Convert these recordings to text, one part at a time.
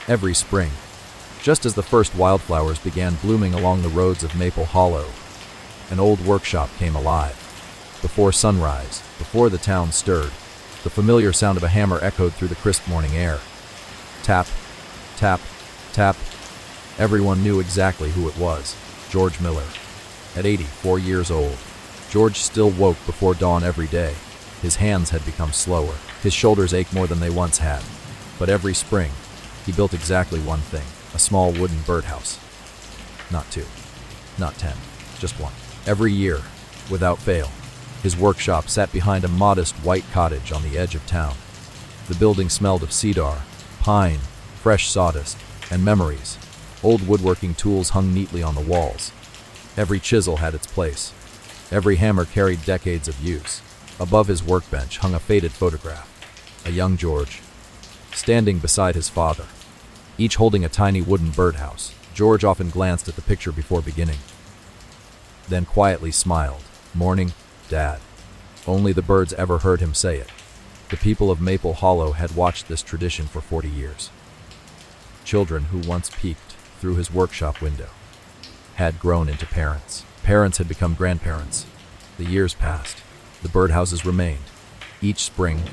Every spring, just as the first wildflowers began blooming along the roads of Maple Hollow, an old workshop came alive. Before sunrise, before the town stirred, the familiar sound of a hammer echoed through the crisp morning air. Tap, tap, tap. Everyone knew exactly who it was: George Miller. At 84 years old, George still woke before dawn every day. His hands had become slower. His shoulders ached more than they once had. But every spring, he built exactly one thing: a small wooden birdhouse. Not two, not 10, just one. Every year, without fail, his workshop sat behind a modest white cottage on the edge of town. The building smelled of cedar, pine, fresh sawdust, and memories. Old woodworking tools hung neatly on the walls. Every chisel had its place. Every hammer carried decades of use. Above his workbench hung a faded photograph: a young George, standing beside his father, each holding a tiny wooden birdhouse. George often glanced at the picture before beginning, then quietly smiled. "Morning, Dad." Only the birds ever heard him say it. The people of Maple Hollow had watched this tradition for 40 years. Children who once peeked through his workshop window had grown into parents. Parents had become grandparents. The years passed. The birdhouses remained. Each spring,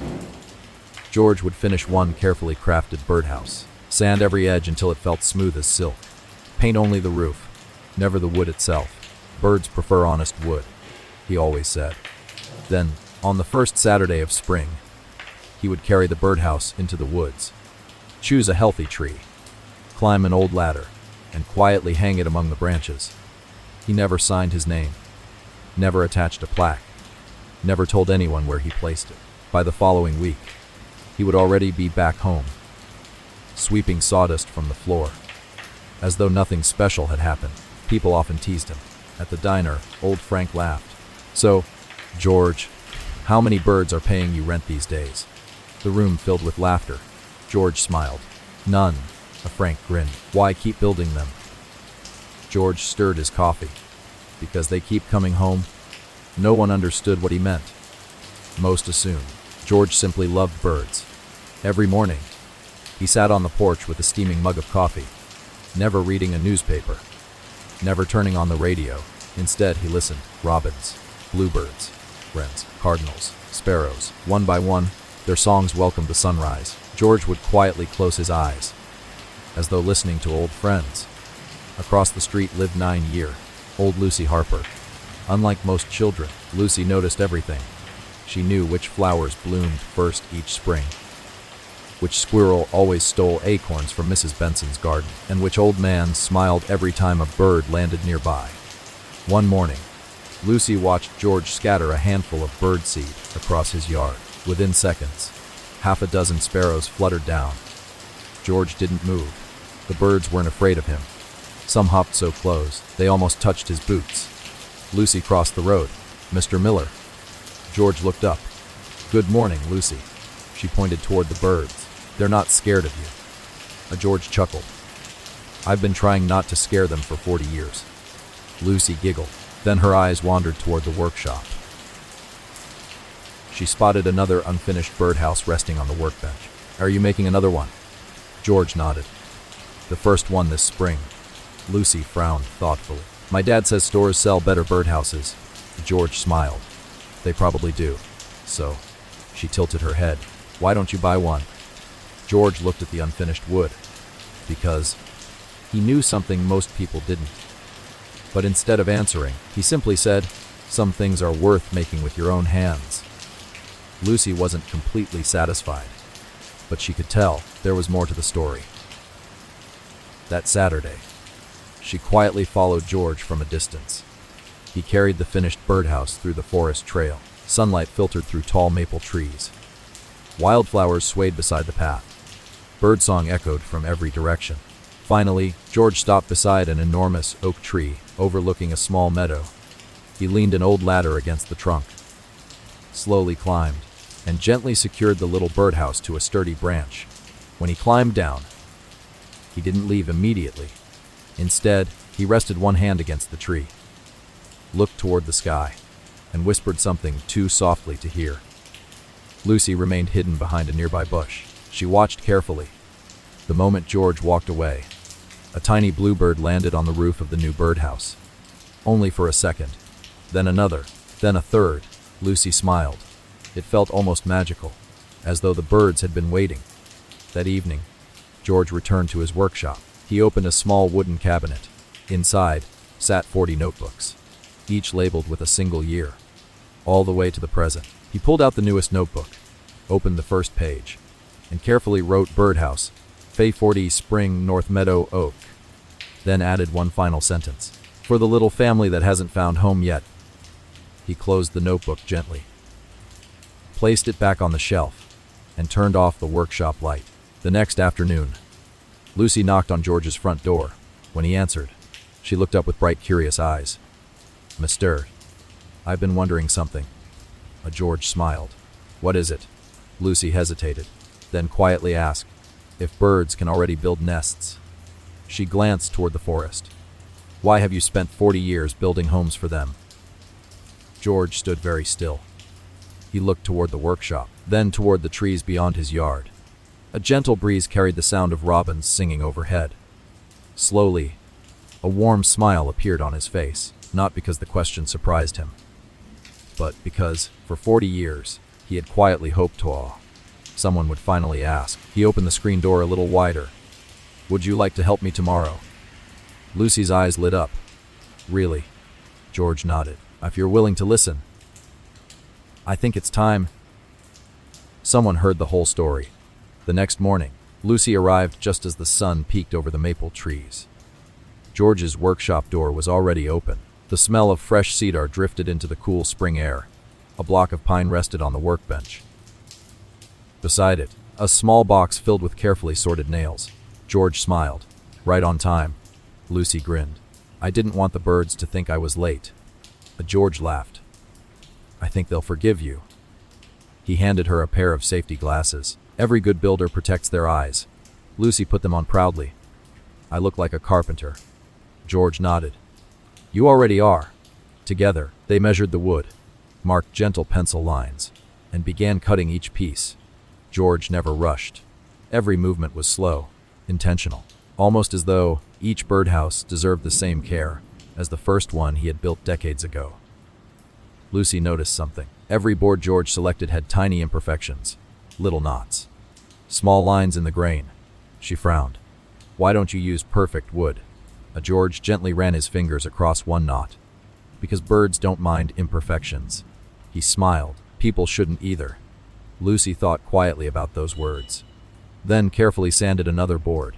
George would finish one carefully crafted birdhouse, sand every edge until it felt smooth as silk, paint only the roof, never the wood itself. "Birds prefer honest wood," he always said. Then, on the first Saturday of spring, he would carry the birdhouse into the woods, choose a healthy tree, climb an old ladder, and quietly hang it among the branches. He never signed his name, never attached a plaque, never told anyone where he placed it. By the following week, he would already be back home, sweeping sawdust from the floor. As though nothing special had happened, people often teased him. At the diner, old Frank laughed. "So, George, how many birds are paying you rent these days?" The room filled with laughter. George smiled. "None," a Frank grinned. "Why keep building them?" George stirred his coffee. "Because they keep coming home." No one understood what he meant. Most assumed George simply loved birds. Every morning, he sat on the porch with a steaming mug of coffee, never reading a newspaper, never turning on the radio. Instead, he listened. Robins, bluebirds, wrens, cardinals, sparrows. One by one, their songs welcomed the sunrise. George would quietly close his eyes, as though listening to old friends. Across the street lived 9-year-old Lucy Harper. Unlike most children, Lucy noticed everything. She knew which flowers bloomed first each spring, which squirrel always stole acorns from Mrs. Benson's garden, and which old man smiled every time a bird landed nearby. One morning, Lucy watched George scatter a handful of bird seed across his yard. Within seconds, half a dozen sparrows fluttered down. George didn't move. The birds weren't afraid of him. Some hopped so close, they almost touched his boots. Lucy crossed the road. "Mr. Miller." George looked up. "Good morning, Lucy." She pointed toward the birds. "They're not scared of you." George chuckled. "I've been trying not to scare them for 40 years. Lucy giggled. Then her eyes wandered toward the workshop. She spotted another unfinished birdhouse resting on the workbench. "Are you making another one?" George nodded. "The first one this spring." Lucy frowned thoughtfully. "My dad says stores sell better birdhouses." George smiled. "They probably do. So," she tilted her head, "why don't you buy one?" George looked at the unfinished wood. Because he knew something most people didn't. But instead of answering, he simply said, "Some things are worth making with your own hands." Lucy wasn't completely satisfied, but she could tell there was more to the story. That Saturday, she quietly followed George from a distance. He carried the finished birdhouse through the forest trail. Sunlight filtered through tall maple trees. Wildflowers swayed beside the path. Birdsong echoed from every direction. Finally, George stopped beside an enormous oak tree overlooking a small meadow. He leaned an old ladder against the trunk, slowly climbed, and gently secured the little birdhouse to a sturdy branch. When he climbed down, he didn't leave immediately. Instead, he rested one hand against the tree, looked toward the sky, and whispered something too softly to hear. Lucy remained hidden behind a nearby bush. She watched carefully. The The moment George walked away, a tiny bluebird landed on the roof of the new birdhouse. Only for a second. Then another. Then a third. Lucy smiled. It felt almost magical, as though the birds had been waiting. That evening, George returned to his workshop. He opened a small wooden cabinet. Inside sat 40 notebooks, each labeled with a single year, all the way to the present. He pulled out the newest notebook, opened the first page, and carefully wrote Birdhouse, Fay 40 Spring North Meadow Oak. Then added one final sentence. For the little family that hasn't found home yet. He closed the notebook gently, placed it back on the shelf, and turned off the workshop light. The next afternoon, Lucy knocked on George's front door. When he answered, she looked up with bright, curious eyes. "Mister, I've been wondering something." George smiled. "What is it?" Lucy hesitated, then quietly asked, "If birds can already build nests." She glanced toward the forest. "Why have you spent 40 years building homes for them?" George stood very still. He looked toward the workshop, then toward the trees beyond his yard. A gentle breeze carried the sound of robins singing overhead. Slowly, a warm smile appeared on his face, not because the question surprised him, but because, for 40 years, he had quietly hoped someone would finally ask. He opened the screen door a little wider. "Would you like to help me tomorrow?" Lucy's eyes lit up. "Really?" George nodded. "If you're willing to listen." "I think it's time." Someone heard the whole story. The next morning, Lucy arrived just as the sun peeked over the maple trees. George's workshop door was already open. The smell of fresh cedar drifted into the cool spring air. A block of pine rested on the workbench. Beside it, a small box filled with carefully sorted nails. George smiled. "Right on time." Lucy grinned. "I didn't want the birds to think I was late." George laughed. "I think they'll forgive you." He handed her a pair of safety glasses. Every good builder protects their eyes. Lucy put them on proudly. "I look like a carpenter." George nodded. "You already are." Together, they measured the wood, marked gentle pencil lines, and began cutting each piece. George never rushed. Every movement was slow, intentional, almost as though each birdhouse deserved the same care as the first one he had built decades ago. Lucy noticed something. Every board George selected had tiny imperfections, little knots, small lines in the grain. She frowned. "Why don't you use perfect wood?" George gently ran his fingers across one knot. "Because birds don't mind imperfections." He smiled. "People shouldn't either." Lucy thought quietly about those words, then carefully sanded another board.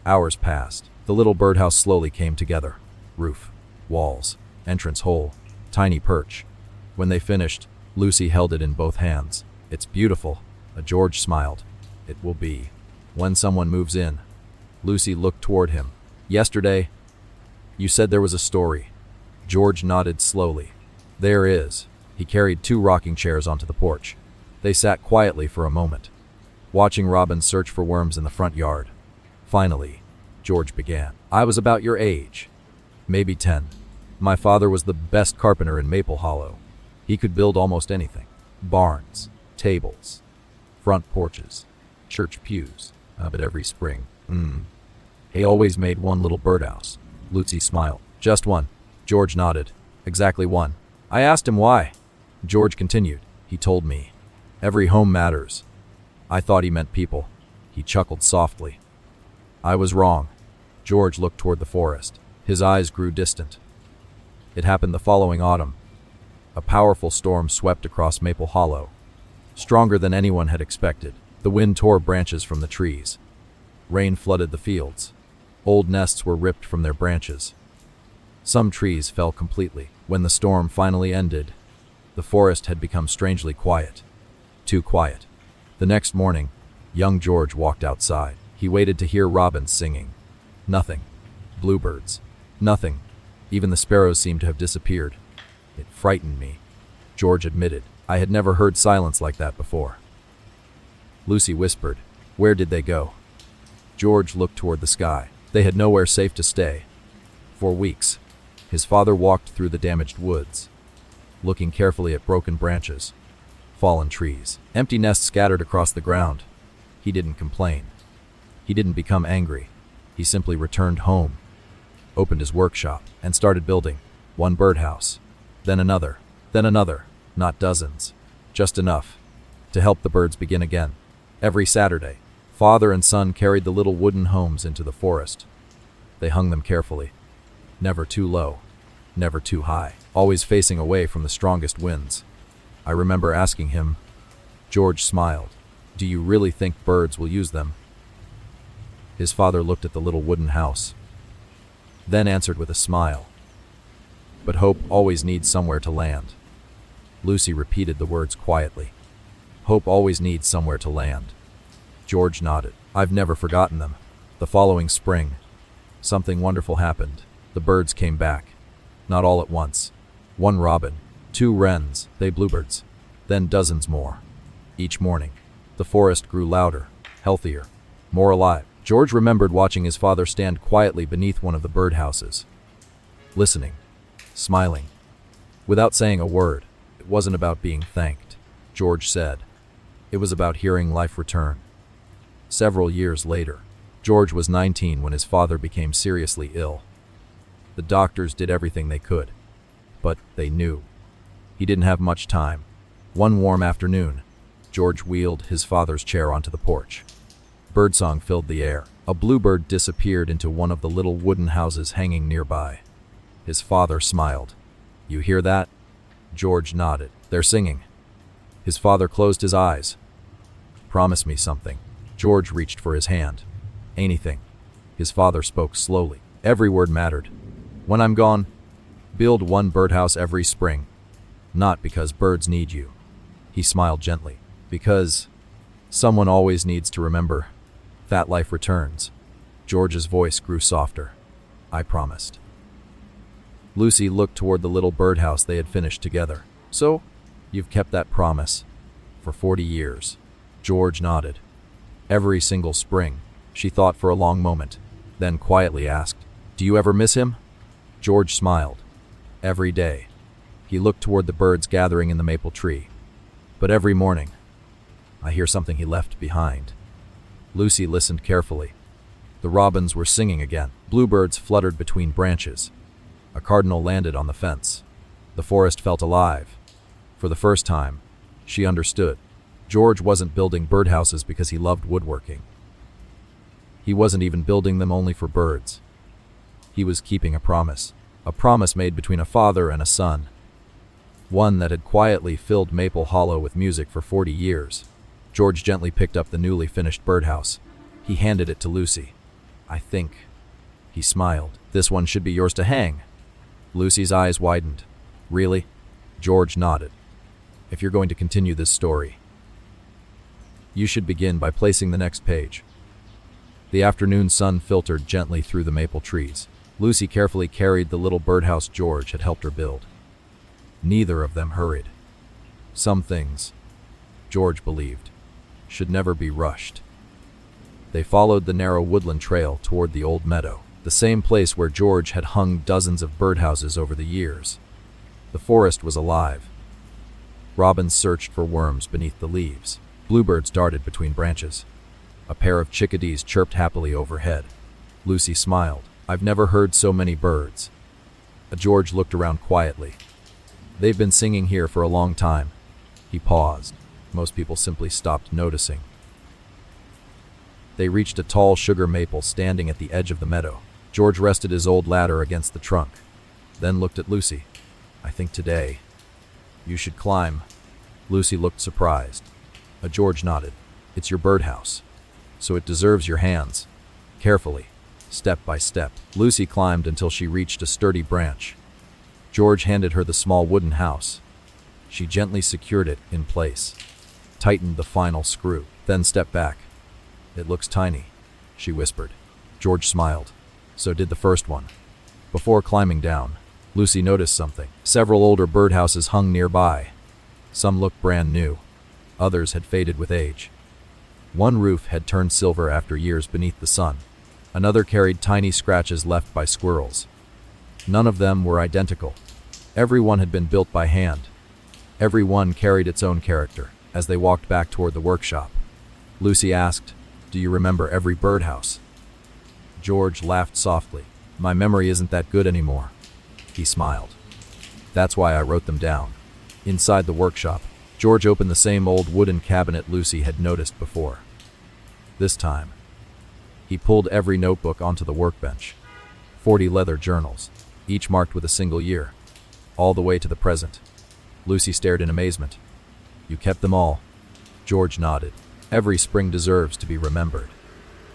Hours passed. The little birdhouse slowly came together. Roof, walls, entrance hole, tiny perch. When they finished, Lucy held it in both hands. "It's beautiful." George smiled. "It will be. When someone moves in." Lucy looked toward him. "Yesterday, you said there was a story." George nodded slowly. "There is." He carried 2 rocking chairs onto the porch. They sat quietly for a moment, watching robins search for worms in the front yard. Finally, George began. "I was about your age. Maybe 10. My father was the best carpenter in Maple Hollow. He could build almost anything. Barns, tables, front porches, church pews. But every spring, he always made one little birdhouse." Lucy smiled. "Just one." George nodded. "Exactly one. I asked him why." George continued. "He told me, every home matters." I thought he meant people." He chuckled softly. "I was wrong." George looked toward the forest. His eyes grew distant. It happened the following autumn. A powerful storm swept across Maple Hollow, stronger than anyone had expected. The wind tore branches from the trees. Rain flooded the fields. Old nests were ripped from their branches. Some trees fell completely. When the storm finally ended, the forest had become strangely quiet. Too quiet. The next morning, young George walked outside. He waited to hear robins singing. Nothing. Bluebirds. Nothing. Even the sparrows seemed to have disappeared. It frightened me, George admitted. I had never heard silence like that before. Lucy whispered, "Where did they go?" George looked toward the sky. They had nowhere safe to stay. For weeks, his father walked through the damaged woods, looking carefully at broken branches, fallen trees, empty nests scattered across the ground. He didn't complain. He didn't become angry. He simply returned home, opened his workshop, and started building. One birdhouse, then another, not dozens, just enough to help the birds begin again. Every Saturday, father and son carried the little wooden homes into the forest. They hung them carefully, never too low, never too high, always facing away from the strongest winds. I remember asking him. George smiled. "Do you really think birds will use them?" His father looked at the little wooden house, then answered with a smile. "But hope always needs somewhere to land." Lucy repeated the words quietly. "Hope always needs somewhere to land." George nodded. "I've never forgotten them." The following spring, something wonderful happened. The birds came back. Not all at once. One robin, two wrens, they bluebirds, then dozens more. Each morning, the forest grew louder, healthier, more alive. George remembered watching his father stand quietly beneath one of the birdhouses, listening, smiling, without saying a word. It wasn't about being thanked, George said. It was about hearing life return. Several years later, George was 19 when his father became seriously ill. The doctors did everything they could, but they knew he didn't have much time. One warm afternoon, George wheeled his father's chair onto the porch. Birdsong filled the air. A bluebird disappeared into one of the little wooden houses hanging nearby. His father smiled. "You hear that?" George nodded. "They're singing." His father closed his eyes. "Promise me something." George reached for his hand. "Anything." His father spoke slowly. Every word mattered. "When I'm gone, build one birdhouse every spring. Not because birds need you." He smiled gently. "Because someone always needs to remember that life returns." George's voice grew softer. "I promised." Lucy looked toward the little birdhouse they had finished together. "So, you've kept that promise for 40 years. George nodded. Every single spring, she thought for a long moment, then quietly asked, "Do you ever miss him?" George smiled. "Every day." He looked toward the birds gathering in the maple tree. "But every morning, I hear something he left behind." Lucy listened carefully. The robins were singing again. Bluebirds fluttered between branches. A cardinal landed on the fence. The forest felt alive. For the first time, she understood. George wasn't building birdhouses because he loved woodworking. He wasn't even building them only for birds. He was keeping a promise made between a father and a son, one that had quietly filled Maple Hollow with music for 40 years. George gently picked up the newly finished birdhouse. He handed it to Lucy. "I think," he smiled, "this one should be yours to hang." Lucy's eyes widened. "Really?" George nodded. "If you're going to continue this story, you should begin by placing the next page." The afternoon sun filtered gently through the maple trees. Lucy carefully carried the little birdhouse George had helped her build. Neither of them hurried. Some things, George believed, should never be rushed. They followed the narrow woodland trail toward the old meadow, the same place where George had hung dozens of birdhouses over the years. The forest was alive. Robins searched for worms beneath the leaves. Bluebirds darted between branches. A pair of chickadees chirped happily overhead. Lucy smiled. "I've never heard so many birds." George looked around quietly. "They've been singing here for a long time." He paused. Most people simply stopped noticing. They reached a tall sugar maple standing at the edge of the meadow. George rested his old ladder against the trunk, then looked at Lucy. "I think today you should climb." Lucy looked surprised. George nodded. "It's your birdhouse, so it deserves your hands." Carefully, step by step, Lucy climbed until she reached a sturdy branch. George handed her the small wooden house. She gently secured it in place, tightened the final screw, then stepped back. "It looks tiny," she whispered. George smiled. So did the first one. Before climbing down, Lucy noticed something. Several older birdhouses hung nearby. Some looked brand new. Others had faded with age. One roof had turned silver after years beneath the sun. Another carried tiny scratches left by squirrels. None of them were identical. Every one had been built by hand. Every one carried its own character. As they walked back toward the workshop, Lucy asked, Do you remember every birdhouse? George laughed softly. My memory isn't that good anymore. He smiled. That's why I wrote them down. Inside the workshop, George opened the same old wooden cabinet Lucy had noticed before. This time, he pulled every notebook onto the workbench. 40 leather journals, each marked with a single year, all the way to the present. Lucy stared in amazement. You kept them all? George nodded. Every spring deserves to be remembered.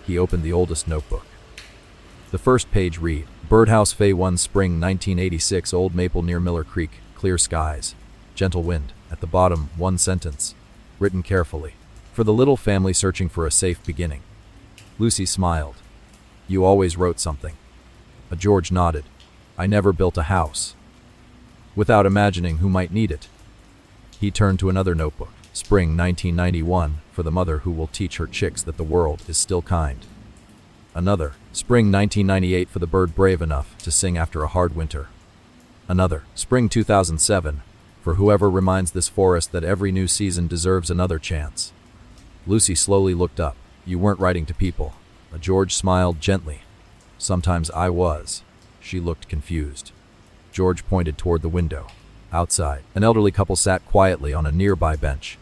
He opened the oldest notebook. The first page read, Birdhouse Fay 1 Spring 1986 Old Maple near Miller Creek, clear skies, gentle wind. At the bottom, one sentence, written carefully. For the little family searching for a safe beginning. Lucy smiled. You always wrote something. George nodded. I never built a house without imagining who might need it. He turned to another notebook. Spring 1991, for the mother who will teach her chicks that the world is still kind. Another, Spring 1998, for the bird brave enough to sing after a hard winter. Another, Spring 2007, for whoever reminds this forest that every new season deserves another chance. Lucy slowly looked up. You weren't writing to people. George smiled gently. Sometimes I was. She looked confused. George pointed toward the window. Outside, an elderly couple sat quietly on a nearby bench,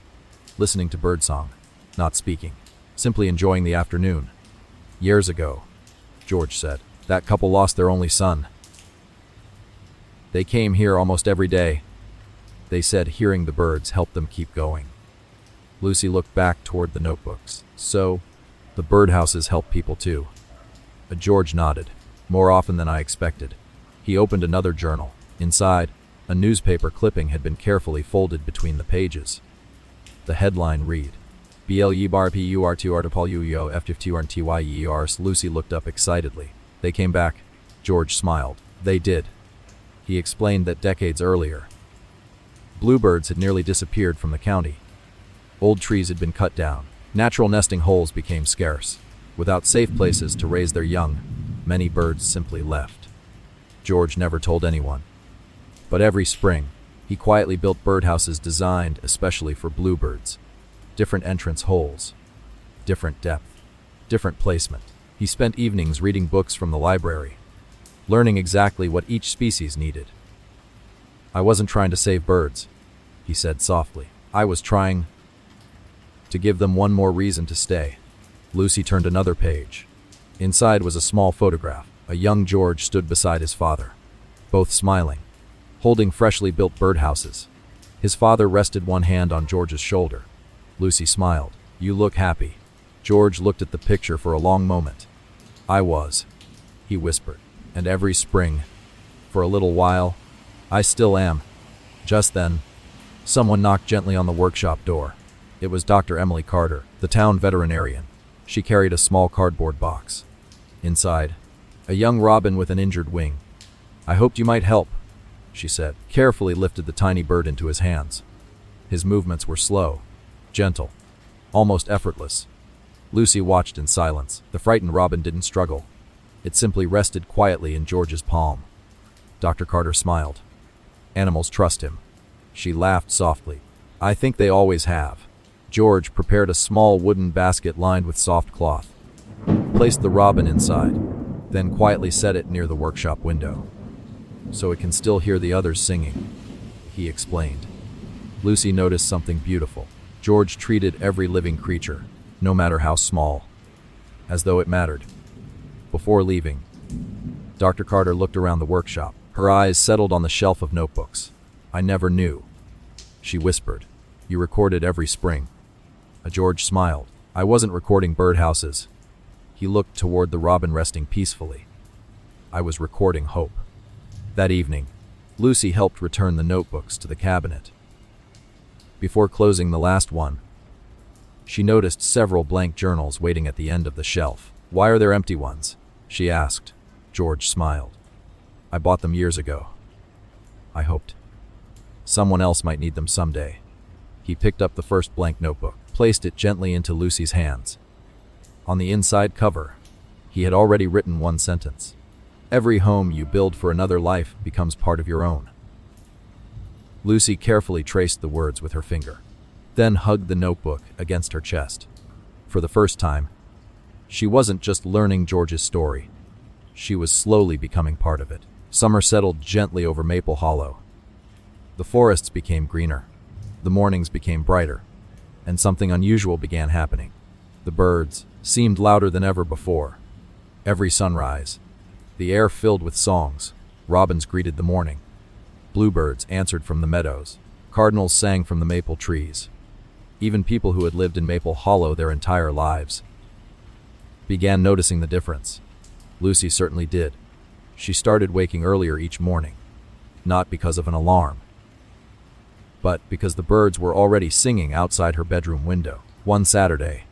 listening to birdsong, not speaking, simply enjoying the afternoon. Years ago, George said, that couple lost their only son. They came here almost every day. They said hearing the birds helped them keep going. Lucy looked back toward the notebooks. So, the birdhouses help people too. George nodded, more often than I expected. He opened another journal. Inside, a newspaper clipping had been carefully folded between the pages. The headline read, BLEBARPURTPOLUEOF52RNTYER. Lucy looked up excitedly. They came back. George smiled. They did. He explained that decades earlier, bluebirds had nearly disappeared from the county. Old trees had been cut down. Natural nesting holes became scarce. Without safe places to raise their young, many birds simply left. George never told anyone. But every spring, he quietly built birdhouses designed especially for bluebirds. Different entrance holes, different depth, different placement. He spent evenings reading books from the library, learning exactly what each species needed. I wasn't trying to save birds, he said softly. I was trying to give them one more reason to stay. Lucy turned another page. Inside was a small photograph. A young George stood beside his father, both smiling, holding freshly built birdhouses. His father rested one hand on George's shoulder. Lucy smiled. You look happy. George looked at the picture for a long moment. I was, he whispered. And every spring, for a little while, I still am. Just then, someone knocked gently on the workshop door. It was Dr. Emily Carter, the town veterinarian. She carried a small cardboard box. Inside, a young robin with an injured wing. I hoped you might help, she said, carefully lifted the tiny bird into his hands. His movements were slow, gentle, almost effortless. Lucy watched in silence. The frightened robin didn't struggle. It simply rested quietly in George's palm. Dr. Carter smiled. Animals trust him. She laughed softly. I think they always have. George prepared a small wooden basket lined with soft cloth, placed the robin inside, then quietly set it near the workshop window, so it can still hear the others singing, he explained. Lucy noticed something beautiful. George treated every living creature, no matter how small, as though it mattered. Before leaving, Dr. Carter looked around the workshop. Her eyes settled on the shelf of notebooks. I never knew, she whispered. You recorded every spring. George smiled. I wasn't recording birdhouses. He looked toward the robin resting peacefully. I was recording hope. That evening, Lucy helped return the notebooks to the cabinet. Before closing the last one, she noticed several blank journals waiting at the end of the shelf. Why are there empty ones? She asked. George smiled. I bought them years ago. I hoped someone else might need them someday. He picked up the first blank notebook, placed it gently into Lucy's hands. On the inside cover, he had already written one sentence. Every home you build for another life becomes part of your own. Lucy carefully traced the words with her finger, then hugged the notebook against her chest. For the first time, She wasn't just learning George's story. She was slowly becoming part of it. Summer settled gently over Maple Hollow. The forests became greener. The mornings became brighter. And something unusual began happening. The birds seemed louder than ever before. Every sunrise, the air filled with songs. Robins greeted the morning. Bluebirds answered from the meadows. Cardinals sang from the maple trees. Even people who had lived in Maple Hollow their entire lives began noticing the difference. Lucy certainly did. She started waking earlier each morning, not because of an alarm, but because the birds were already singing outside her bedroom window. One Saturday,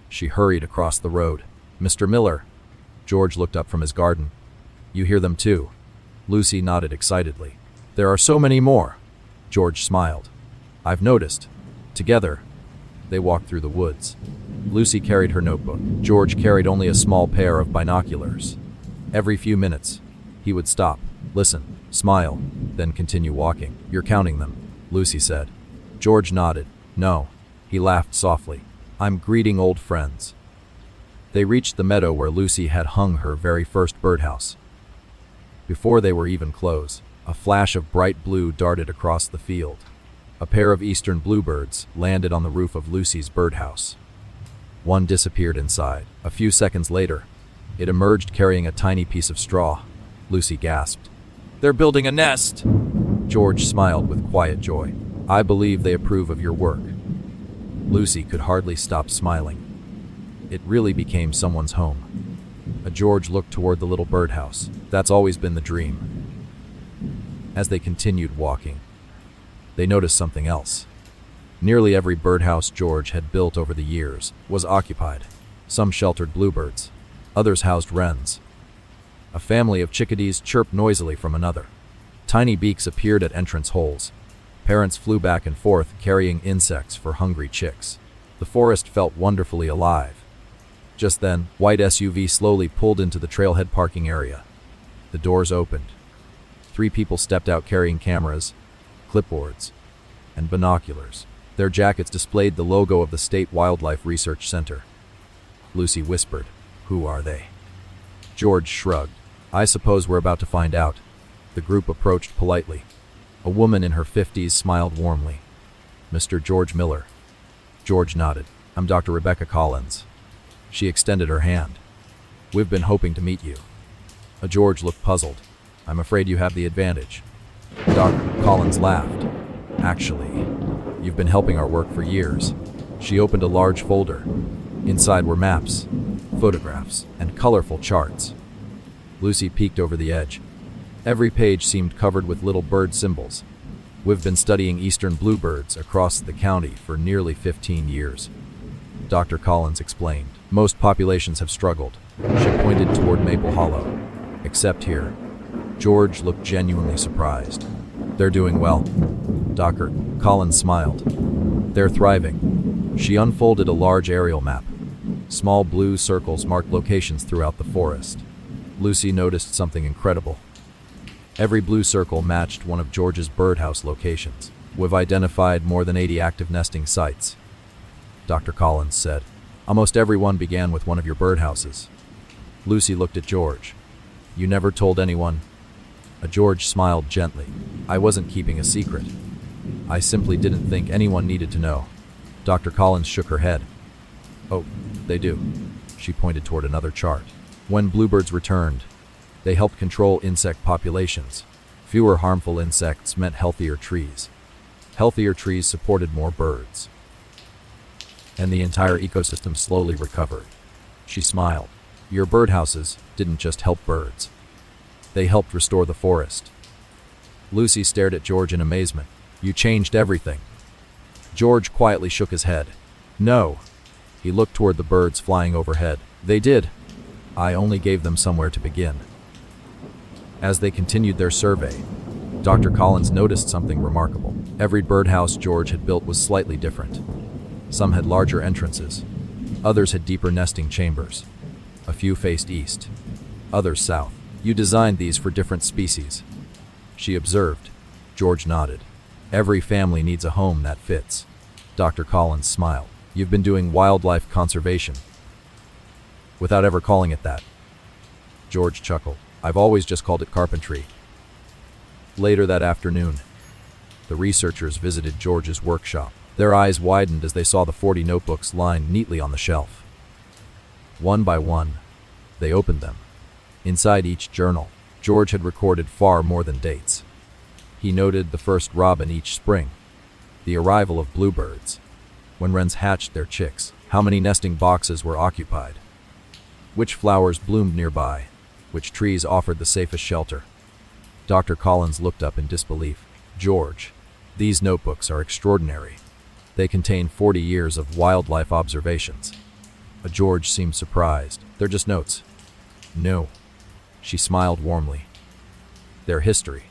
she hurried across the road. "Mr. Miller." George looked up from his garden. "You hear them too?" Lucy nodded excitedly. "There are so many more." George smiled. "I've noticed." Together, they walked through the woods. Lucy carried her notebook. George carried only a small pair of binoculars. Every few minutes, he would stop, listen, smile, then continue walking. "You're counting them," Lucy said. George nodded. "No." He laughed softly. "I'm greeting old friends." They reached the meadow where Lucy had hung her very first birdhouse. Before they were even close, a flash of bright blue darted across the field. A pair of eastern bluebirds landed on the roof of Lucy's birdhouse. One disappeared inside. A few seconds later, it emerged carrying a tiny piece of straw. Lucy gasped. "They're building a nest!" George smiled with quiet joy. "I believe they approve of your work." Lucy could hardly stop smiling. It really became someone's home. George looked toward the little birdhouse. That's always been the dream. As they continued walking, they noticed something else. Nearly every birdhouse George had built over the years was occupied. Some sheltered bluebirds, others housed wrens. A family of chickadees chirped noisily from another. Tiny beaks appeared at entrance holes. Parents flew back and forth carrying insects for hungry chicks. The forest felt wonderfully alive. Just then, white SUV slowly pulled into the trailhead parking area. The doors opened. 3 people stepped out carrying cameras, clipboards, and binoculars. Their jackets displayed the logo of the State Wildlife Research Center. Lucy whispered, "Who are they?" George shrugged. "I suppose we're about to find out." The group approached politely. A woman in her 50s smiled warmly. "Mr. George Miller." George nodded. "I'm Dr. Rebecca Collins." She extended her hand. "We've been hoping to meet you." George looked puzzled. "I'm afraid you have the advantage." Dr. Collins laughed. "Actually, you've been helping our work for years." She opened a large folder. Inside were maps, photographs, and colorful charts. Lucy peeked over the edge. Every page seemed covered with little bird symbols. "We've been studying eastern bluebirds across the county for nearly 15 years. Dr. Collins explained. "Most populations have struggled." She pointed toward Maple Hollow. "Except here." George looked genuinely surprised. "They're doing well." Dr. Collins smiled. "They're thriving." She unfolded a large aerial map. Small blue circles marked locations throughout the forest. Lucy noticed something incredible. Every blue circle matched one of George's birdhouse locations. "We've identified more than 80 active nesting sites," Dr. Collins said. "Almost everyone began with one of your birdhouses." Lucy looked at George. "You never told anyone?" George smiled gently. "I wasn't keeping a secret. I simply didn't think anyone needed to know." Dr. Collins shook her head. "Oh, they do." She pointed toward another chart. "When bluebirds returned, they helped control insect populations. Fewer harmful insects meant healthier trees. Healthier trees supported more birds. And the entire ecosystem slowly recovered." She smiled. "Your birdhouses didn't just help birds. They helped restore the forest." Lucy stared at George in amazement. "You changed everything." George quietly shook his head. "No." He looked toward the birds flying overhead. "They did. I only gave them somewhere to begin." As they continued their survey, Dr. Collins noticed something remarkable. Every birdhouse George had built was slightly different. Some had larger entrances. Others had deeper nesting chambers. A few faced east. Others south. "You designed these for different species," she observed. George nodded. "Every family needs a home that fits." Dr. Collins smiled. "You've been doing wildlife conservation." without ever calling it that. George chuckled. I've always just called it carpentry. Later that afternoon, the researchers visited George's workshop. Their eyes widened as they saw the 40 notebooks lined neatly on the shelf. One by one, they opened them. Inside each journal, George had recorded far more than dates. He noted the first robin each spring, the arrival of bluebirds, when wrens hatched their chicks, how many nesting boxes were occupied, which flowers bloomed nearby, which trees offered the safest shelter. Dr. Collins looked up in disbelief. George, these notebooks are extraordinary. They contain 40 years of wildlife observations. George seemed surprised. They're just notes. No. She smiled warmly. Their history.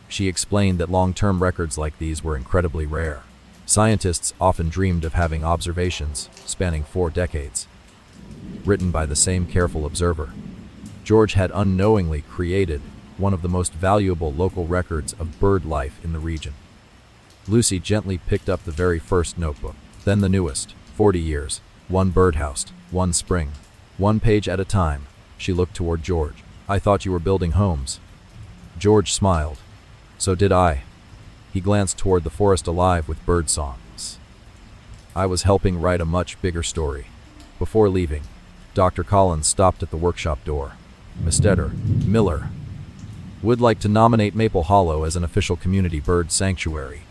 She explained that long-term records like these were incredibly rare. Scientists often dreamed of having observations spanning 4 decades. Written by the same careful observer, George had unknowingly created one of the most valuable local records of bird life in the region. Lucy gently picked up the very first notebook, then the newest, 40 years, one birdhouse, one spring. One page at a time, she looked toward George. I thought you were building homes. George smiled. So did I. He glanced toward the forest alive with bird songs. I was helping write a much bigger story. Before leaving, Dr. Collins stopped at the workshop door. Mr. Miller would like to nominate Maple Hollow as an official community bird sanctuary.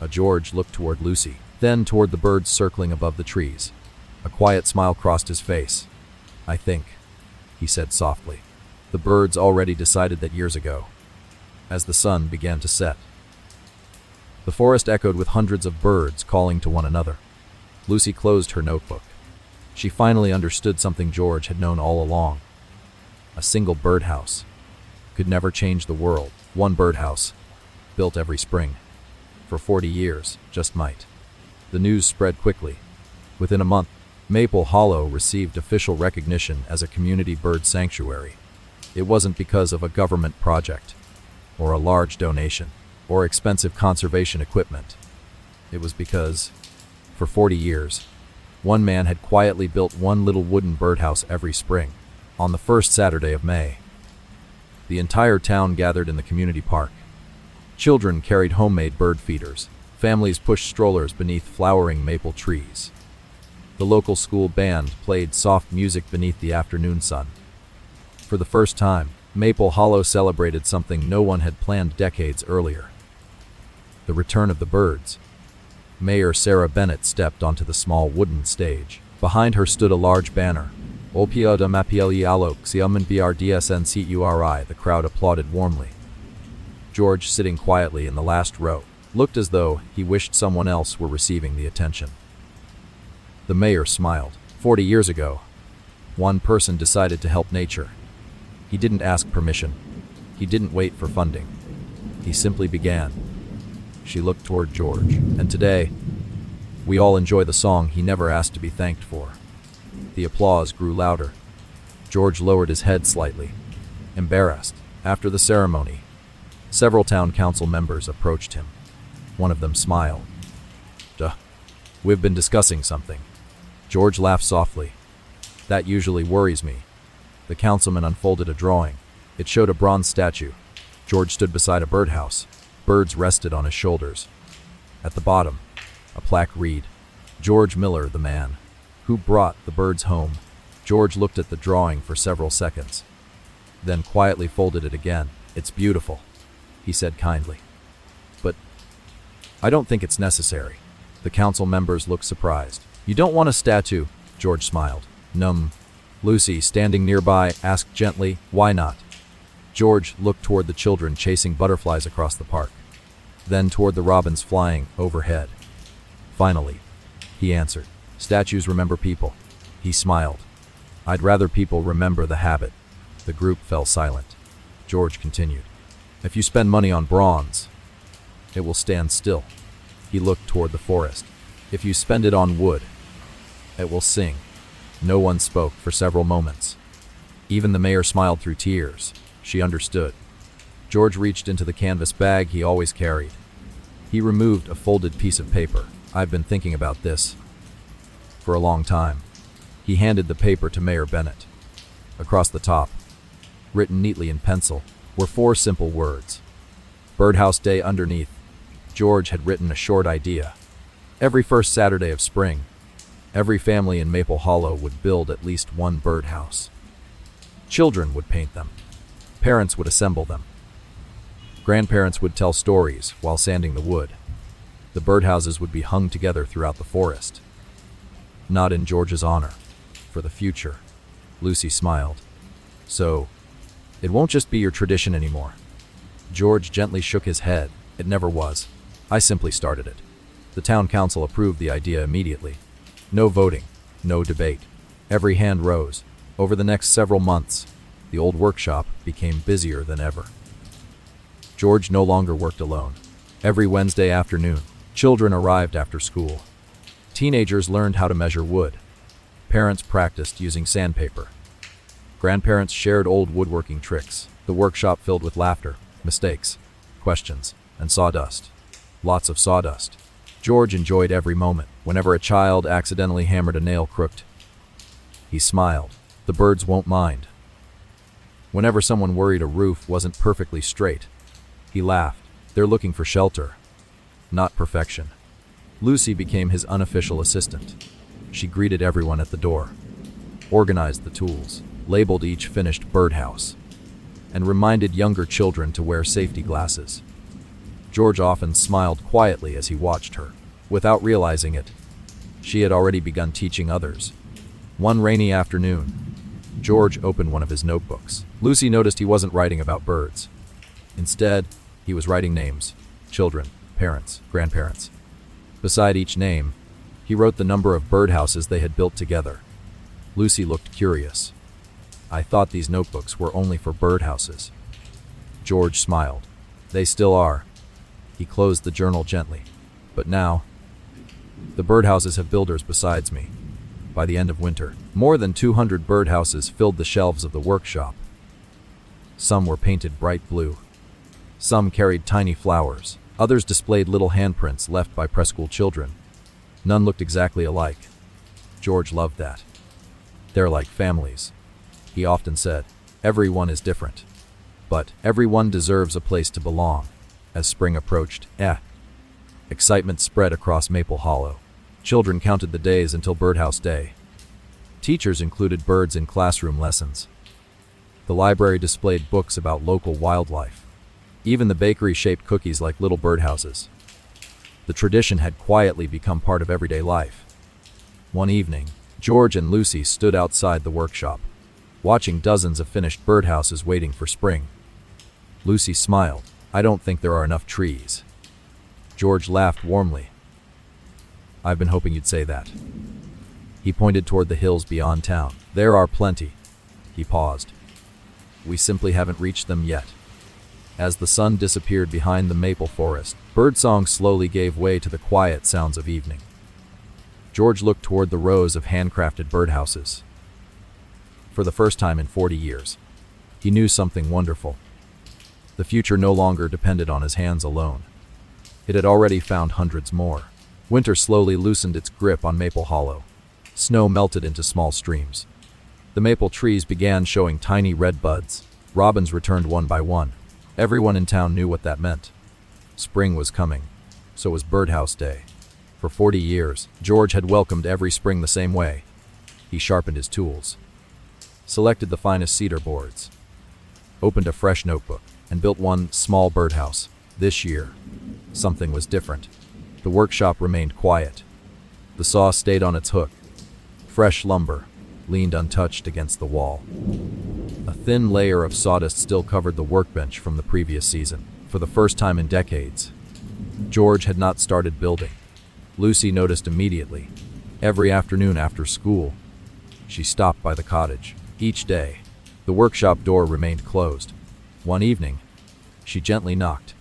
George looked toward Lucy, then toward the birds circling above the trees. A quiet smile crossed his face. I think, he said softly, the birds already decided that years ago, as the sun began to set. The forest echoed with hundreds of birds calling to one another. Lucy closed her notebook. She finally understood something George had known all along. A single birdhouse could never change the world. One birdhouse, built every spring, for 40 years, just might. The news spread quickly. Within a month, Maple Hollow received official recognition as a community bird sanctuary. It wasn't because of a government project, or a large donation, or expensive conservation equipment. It was because, for 40 years, one man had quietly built one little wooden birdhouse every spring. On the first Saturday of May, the entire town gathered in the community park. Children carried homemade bird feeders. Families pushed strollers beneath flowering maple trees. The local school band played soft music beneath the afternoon sun. For the first time, Maple Hollow celebrated something no one had planned decades earlier: the return of the birds. Mayor Sarah Bennett stepped onto the small wooden stage. Behind her stood a large banner. Olpia de Mapieli Alok Siaman BRDSNCURI. The crowd applauded warmly. George, sitting quietly in the last row, looked as though he wished someone else were receiving the attention. The mayor smiled. 40 years ago, one person decided to help nature. He didn't ask permission. He didn't wait for funding. He simply began. She looked toward George. And today, we all enjoy the song he never asked to be thanked for. The applause grew louder. George lowered his head slightly, embarrassed. After the ceremony, several town council members approached him. One of them smiled. Duh. We've been discussing something. George laughed softly. That usually worries me. The councilman unfolded a drawing. It showed a bronze statue. George stood beside a birdhouse. Birds rested on his shoulders. At the bottom, a plaque read, George Miller, the man who brought the birds home. George looked at the drawing for several seconds, then quietly folded it again. It's beautiful, he said kindly. But I don't think it's necessary. The council members looked surprised. You don't want a statue? George smiled. Lucy, standing nearby, asked gently, why not? George looked toward the children chasing butterflies across the park, then toward the robins flying overhead. Finally, he answered, statues remember people. He smiled. I'd rather people remember the habit. The group fell silent. George continued, if you spend money on bronze, it will stand still. He looked toward the forest. If you spend it on wood, it will sing. No one spoke for several moments. Even the mayor smiled through tears. She understood. George reached into the canvas bag he always carried. He removed a folded piece of paper. I've been thinking about this for a long time. He handed the paper to Mayor Bennett. Across the top, written neatly in pencil, were 4 simple words. Birdhouse Day. Underneath, George had written a short idea. Every first Saturday of spring, every family in Maple Hollow would build at least one birdhouse. Children would paint them. Parents would assemble them. Grandparents would tell stories while sanding the wood. The birdhouses would be hung together throughout the forest. Not in George's honor, for the future. Lucy smiled. So, it won't just be your tradition anymore. George gently shook his head. It never was. I simply started it. The town council approved the idea immediately. No voting, no debate. Every hand rose. Over the next several months, the old workshop became busier than ever. George no longer worked alone. Every Wednesday afternoon, children arrived after school. Teenagers learned how to measure wood. Parents practiced using sandpaper. Grandparents shared old woodworking tricks. The workshop filled with laughter, mistakes, questions, and sawdust. Lots of sawdust. George enjoyed every moment. Whenever a child accidentally hammered a nail crooked, he smiled. The birds won't mind. Whenever someone worried a roof wasn't perfectly straight, he laughed. They're looking for shelter, not perfection. Lucy became his unofficial assistant. She greeted everyone at the door, organized the tools, labeled each finished birdhouse, and reminded younger children to wear safety glasses. George often smiled quietly as he watched her. Without realizing it, she had already begun teaching others. One rainy afternoon, George opened one of his notebooks. Lucy noticed he wasn't writing about birds. Instead, he was writing names, children, parents, grandparents. Beside each name, he wrote the number of birdhouses they had built together. Lucy looked curious. I thought these notebooks were only for birdhouses. George smiled. They still are. He closed the journal gently. But now, the birdhouses have builders besides me. By the end of winter, more than 200 birdhouses filled the shelves of the workshop. Some were painted bright blue. Some carried tiny flowers. Others displayed little handprints left by preschool children. None looked exactly alike. George loved that. They're like families. He often said, everyone is different, but everyone deserves a place to belong. As spring approached, excitement spread across Maple Hollow. Children counted the days until Birdhouse Day. Teachers included birds in classroom lessons. The library displayed books about local wildlife. Even the bakery shaped cookies like little birdhouses. The tradition had quietly become part of everyday life. One evening, George and Lucy stood outside the workshop, watching dozens of finished birdhouses waiting for spring. Lucy smiled. I don't think there are enough trees. George laughed warmly. I've been hoping you'd say that. He pointed toward the hills beyond town. There are plenty. He paused. We simply haven't reached them yet. As the sun disappeared behind the maple forest, birdsong slowly gave way to the quiet sounds of evening. George looked toward the rows of handcrafted birdhouses. For the first time in 40 years, he knew something wonderful. The future no longer depended on his hands alone. It had already found hundreds more. Winter slowly loosened its grip on Maple Hollow. Snow melted into small streams. The maple trees began showing tiny red buds. Robins returned one by one. Everyone in town knew what that meant. Spring was coming. So was Birdhouse Day. For 40 years, George had welcomed every spring the same way. He sharpened his tools, selected the finest cedar boards, opened a fresh notebook, and built one small birdhouse. This year, something was different. The workshop remained quiet. The saw stayed on its hook. Fresh lumber leaned untouched against the wall. A thin layer of sawdust still covered the workbench from the previous season. For the first time in decades, George had not started building. Lucy noticed immediately. Every afternoon after school, she stopped by the cottage. Each day, the workshop door remained closed. One evening, she gently knocked.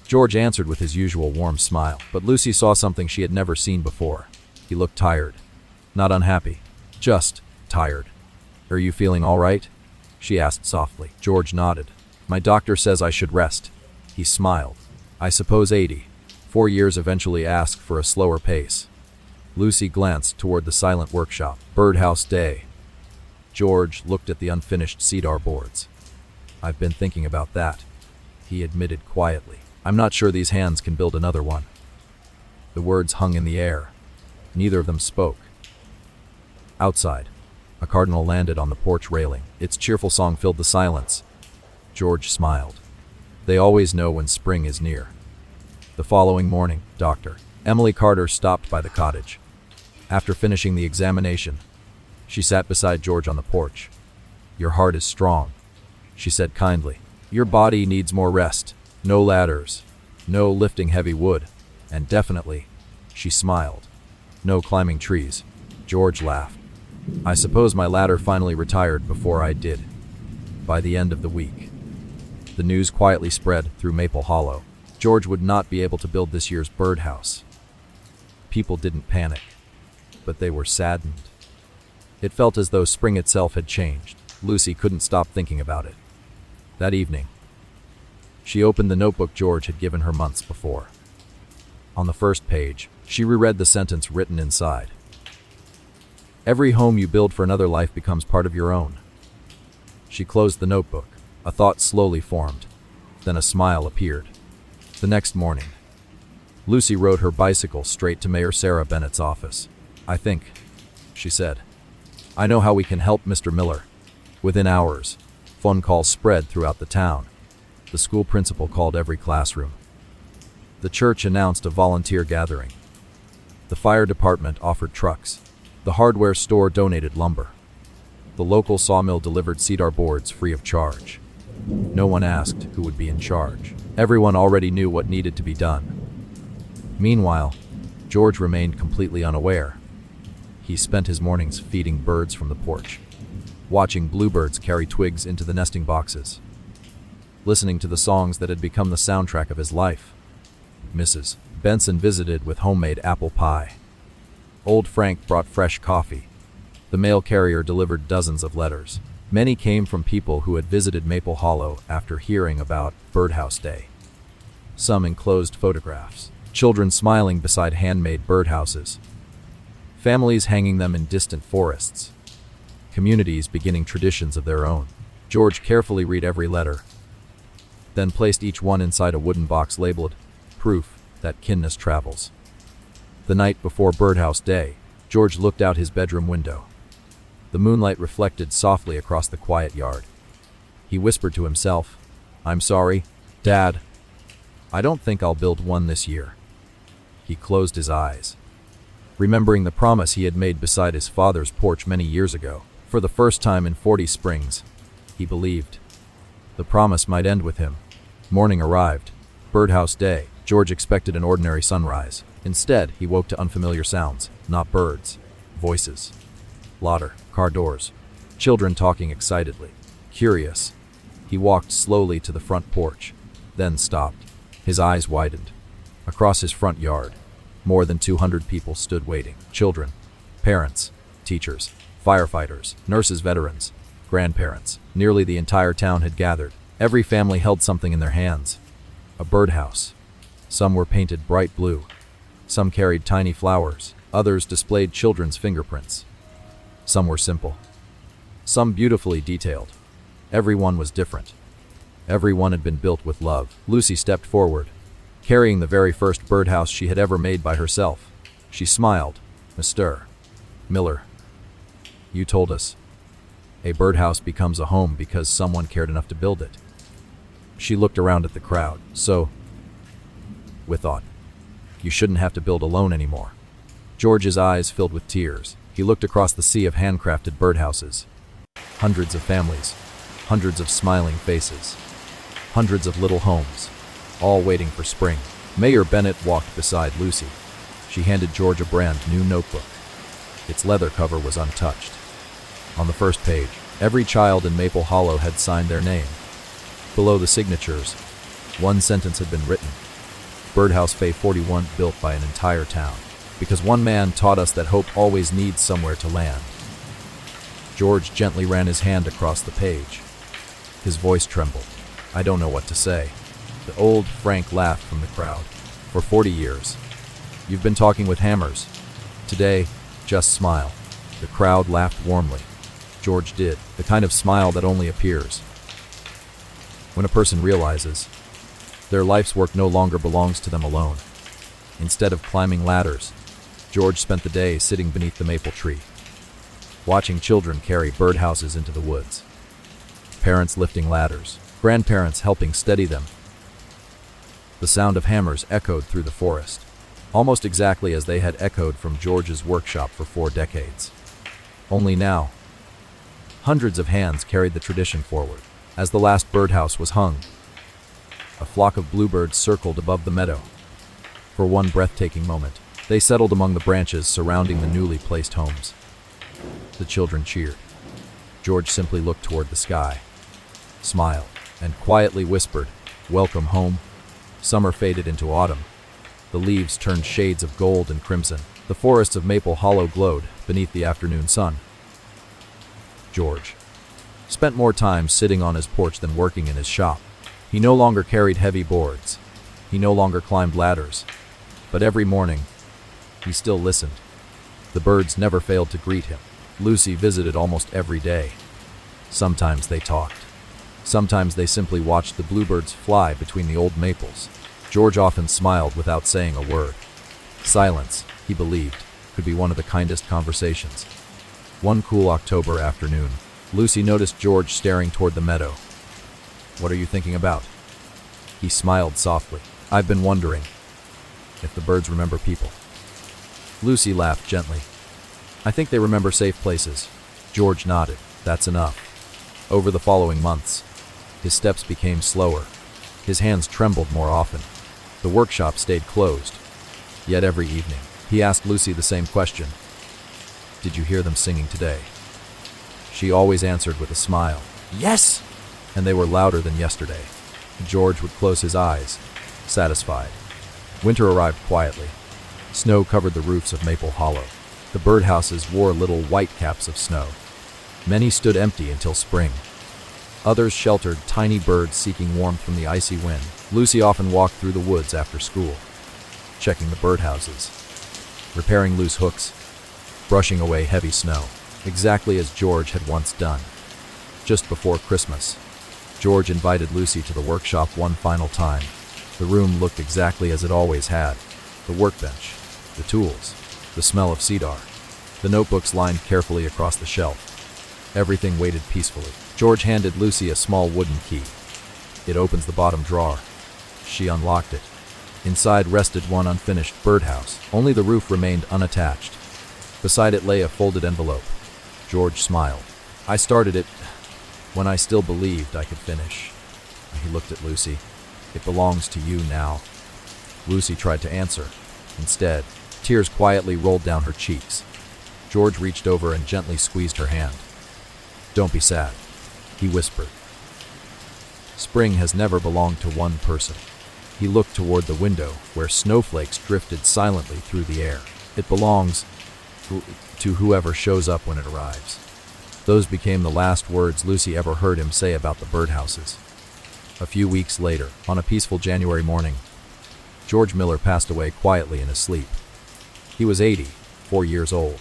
George answered with his usual warm smile, but Lucy saw something she had never seen before. He looked tired. Not unhappy, just tired. Are you feeling all right? She asked softly. George nodded. My doctor says I should rest. He smiled. I suppose 84 years eventually ask for a slower pace. Lucy glanced toward the silent workshop. Birdhouse Day. George looked at the unfinished cedar boards. "I've been thinking about that," he admitted quietly. "I'm not sure these hands can build another one." The words hung in the air. Neither of them spoke. Outside, a cardinal landed on the porch railing. Its cheerful song filled the silence. George smiled. They always know when spring is near. The following morning, Dr. Emily Carter stopped by the cottage. After finishing the examination, she sat beside George on the porch. "Your heart is strong," she said kindly. "Your body needs more rest. No ladders, no lifting heavy wood, and definitely," she smiled, "no climbing trees." George laughed. "I suppose my ladder finally retired before I did." By the end of the week, the news quietly spread through Maple Hollow. George would not be able to build this year's birdhouse. People didn't panic, but they were saddened. It felt as though spring itself had changed. Lucy couldn't stop thinking about it. That evening, she opened the notebook George had given her months before. On the first page, she reread the sentence written inside. "Every home you build for another life becomes part of your own." She closed the notebook. A thought slowly formed. Then a smile appeared. The next morning, Lucy rode her bicycle straight to Mayor Sarah Bennett's office. "I think," she said, "I know how we can help Mr. Miller." Within hours, phone calls spread throughout the town. The school principal called every classroom. The church announced a volunteer gathering. The fire department offered trucks. The hardware store donated lumber. The local sawmill delivered cedar boards free of charge. No one asked who would be in charge. Everyone already knew what needed to be done. Meanwhile, George remained completely unaware. He spent his mornings feeding birds from the porch, watching bluebirds carry twigs into the nesting boxes, listening to the songs that had become the soundtrack of his life. Mrs. Benson visited with homemade apple pie. Old Frank brought fresh coffee. The mail carrier delivered dozens of letters. Many came from people who had visited Maple Hollow after hearing about Birdhouse Day. Some enclosed photographs, children smiling beside handmade birdhouses, families hanging them in distant forests, communities beginning traditions of their own. George carefully read every letter, then placed each one inside a wooden box labeled, "Proof that Kinness Travels." The night before Birdhouse Day, George looked out his bedroom window. The moonlight reflected softly across the quiet yard. He whispered to himself, "I'm sorry, Dad. I don't think I'll build one this year." He closed his eyes, remembering the promise he had made beside his father's porch many years ago. For the first time in 40 springs, he believed the promise might end with him. Morning arrived. Birdhouse Day. George expected an ordinary sunrise. Instead, he woke to unfamiliar sounds. Not birds. Voices. Laughter. Car doors. Children talking excitedly. Curious, he walked slowly to the front porch, then stopped. His eyes widened. Across his front yard, more than 200 people stood waiting. Children, parents, teachers, firefighters, nurses, veterans, grandparents. Nearly the entire town had gathered. Every family held something in their hands. A birdhouse. Some were painted bright blue. Some carried tiny flowers. Others displayed children's fingerprints. Some were simple. Some beautifully detailed. Everyone was different. Everyone had been built with love. Lucy stepped forward, carrying the very first birdhouse she had ever made by herself. She smiled. "Mr. Miller, you told us. A birdhouse becomes a home because someone cared enough to build it." She looked around at the crowd. "So, we thought, you shouldn't have to build alone anymore." George's eyes filled with tears. He looked across the sea of handcrafted birdhouses. Hundreds of families, hundreds of smiling faces, hundreds of little homes, all waiting for spring. Mayor Bennett walked beside Lucy. She handed George a brand new notebook. Its leather cover was untouched. On the first page, every child in Maple Hollow had signed their name. Below the signatures, one sentence had been written: Birdhouse Bay 41, built by an entire town. Because one man taught us that hope always needs somewhere to land. George gently ran his hand across the page. His voice trembled. "I don't know what to say." The old Frank laughed from the crowd. "For 40 years, you've been talking with hammers, Today, just smile. The crowd laughed warmly. George did, the kind of smile that only appears when a person realizes their life's work no longer belongs to them alone. Instead of climbing ladders, George spent the day sitting beneath the maple tree, watching children carry birdhouses into the woods, parents lifting ladders, grandparents helping steady them. The sound of hammers echoed through the forest, almost exactly as they had echoed from George's workshop for 4 decades. Only now, hundreds of hands carried the tradition forward. As the last birdhouse was hung, a flock of bluebirds circled above the meadow. For one breathtaking moment, they settled among the branches surrounding the newly placed homes. The children cheered. George simply looked toward the sky, smiled, and quietly whispered, "Welcome home." Summer faded into autumn. The leaves turned shades of gold and crimson. The forests of Maple Hollow glowed beneath the afternoon sun. George spent more time sitting on his porch than working in his shop. He no longer carried heavy boards. He no longer climbed ladders. But every morning, he still listened. The birds never failed to greet him. Lucy visited almost every day. Sometimes they talked. Sometimes they simply watched the bluebirds fly between the old maples. George often smiled without saying a word. Silence, he believed, could be one of the kindest conversations. One cool October afternoon, Lucy noticed George staring toward the meadow. "What are you thinking about?" He smiled softly. "I've been wondering if the birds remember people." Lucy laughed gently. "I think they remember safe places." George nodded. "That's enough." Over the following months, his steps became slower. His hands trembled more often. The workshop stayed closed. Yet every evening, he asked Lucy the same question. "Did you hear them singing today?" She always answered with a smile. "Yes!" And they were louder than yesterday. George would close his eyes, satisfied. Winter arrived quietly. Snow covered the roofs of Maple Hollow. The birdhouses wore little white caps of snow. Many stood empty until spring. Others sheltered tiny birds seeking warmth from the icy wind. Lucy often walked through the woods after school, checking the birdhouses, repairing loose hooks, brushing away heavy snow, exactly as George had once done. Just before Christmas, George invited Lucy to the workshop one final time. The room looked exactly as it always had. The workbench, the tools, the smell of cedar, the notebooks lined carefully across the shelf. Everything waited peacefully. George handed Lucy a small wooden key. "It opens the bottom drawer." She unlocked it. Inside rested one unfinished birdhouse. Only the roof remained unattached. Beside it lay a folded envelope. George smiled. "I started it when I still believed I could finish." He looked at Lucy. "It belongs to you now." Lucy tried to answer. Instead, tears quietly rolled down her cheeks. George reached over and gently squeezed her hand. "Don't be sad," he whispered. "Spring has never belonged to one person." He looked toward the window, where snowflakes drifted silently through the air. "It belongs to whoever shows up when it arrives." Those became the last words Lucy ever heard him say about the birdhouses. A few weeks later, on a peaceful January morning, George Miller passed away quietly in his sleep. He was 84 years old.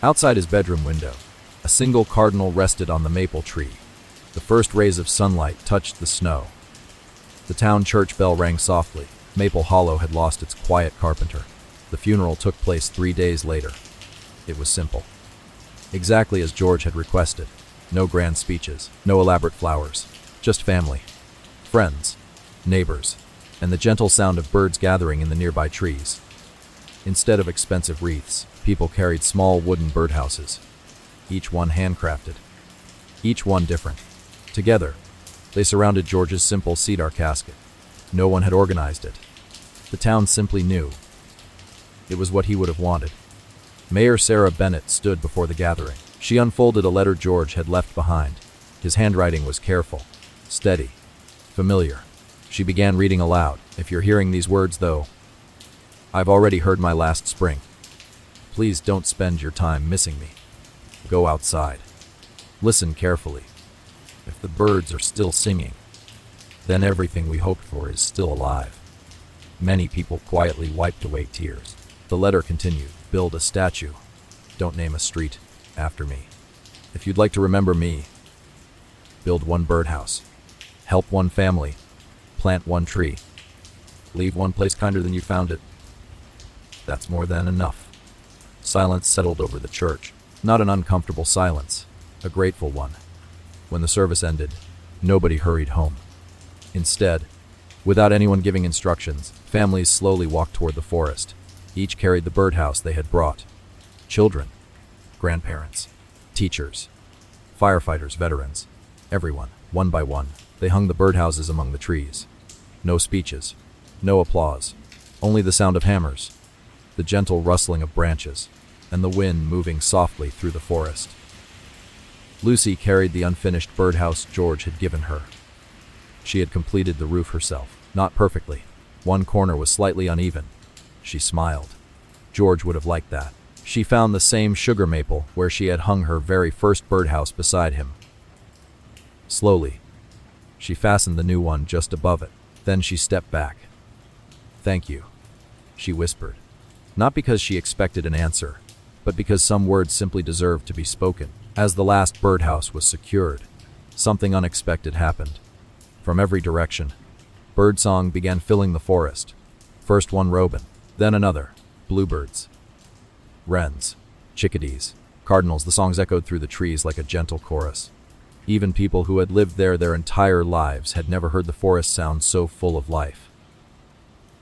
Outside his bedroom window, a single cardinal rested on the maple tree. The first rays of sunlight touched the snow. The town church bell rang softly. Maple Hollow had lost its quiet carpenter. The funeral took place 3 days later. It was simple. Exactly as George had requested. No grand speeches, no elaborate flowers, just family, friends, neighbors, and the gentle sound of birds gathering in the nearby trees. Instead of expensive wreaths, people carried small wooden birdhouses, each one handcrafted, each one different. Together, they surrounded George's simple cedar casket. No one had organized it. The town simply knew. It was what he would have wanted. Mayor Sarah Bennett stood before the gathering. She unfolded a letter George had left behind. His handwriting was careful, steady, familiar. She began reading aloud. "If you're hearing these words, though, I've already heard my last spring. Please don't spend your time missing me. Go outside. Listen carefully. If the birds are still singing, then everything we hoped for is still alive." Many people quietly wiped away tears. The letter continued. Build a statue. Don't name a street after me. If you'd like to remember me, build one birdhouse. Help one family. Plant one tree. Leave one place kinder than you found it. That's more than enough. Silence settled over the church. Not an uncomfortable silence, a grateful one. When the service ended, nobody hurried home. Instead, without anyone giving instructions, families slowly walked toward the forest. Each carried the birdhouse they had brought. Children, grandparents, teachers, firefighters, veterans, everyone, one by one, they hung the birdhouses among the trees. No speeches, no applause, only the sound of hammers, the gentle rustling of branches, and the wind moving softly through the forest. Lucy carried the unfinished birdhouse George had given her. She had completed the roof herself, not perfectly. One corner was slightly uneven. She smiled. George would have liked that. She found the same sugar maple where she had hung her very first birdhouse beside him. Slowly, she fastened the new one just above it. Then she stepped back. "Thank you," she whispered. Not because she expected an answer, but because some words simply deserved to be spoken. As the last birdhouse was secured, something unexpected happened. From every direction, birdsong began filling the forest. First one robin, then another, bluebirds, wrens, chickadees, cardinals. The songs echoed through the trees like a gentle chorus. Even people who had lived there their entire lives had never heard the forest sound so full of life.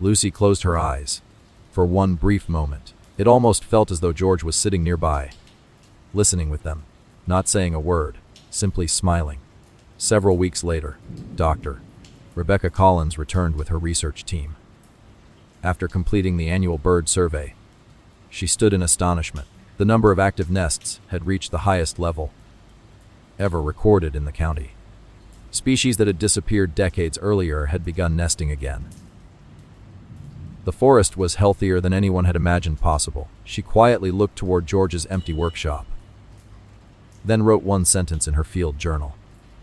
Lucy closed her eyes. For one brief moment, it almost felt as though George was sitting nearby, listening with them, not saying a word, simply smiling. Several weeks later, Dr. Rebecca Collins returned with her research team. After completing the annual bird survey, she stood in astonishment. The number of active nests had reached the highest level ever recorded in the county. Species that had disappeared decades earlier had begun nesting again. The forest was healthier than anyone had imagined possible. She quietly looked toward George's empty workshop, then wrote one sentence in her field journal.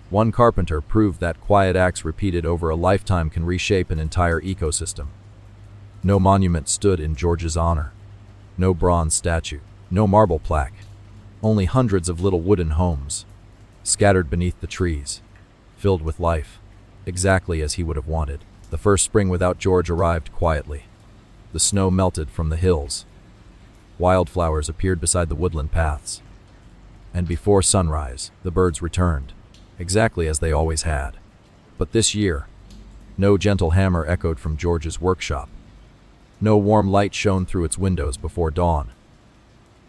One carpenter proved that quiet acts repeated over a lifetime can reshape an entire ecosystem. No monument stood in George's honor. No bronze statue. No marble plaque. Only hundreds of little wooden homes, scattered beneath the trees, filled with life, exactly as he would have wanted. The first spring without George arrived quietly. The snow melted from the hills. Wildflowers appeared beside the woodland paths. And before sunrise, the birds returned, exactly as they always had. But this year, no gentle hammer echoed from George's workshop. No warm light shone through its windows before dawn.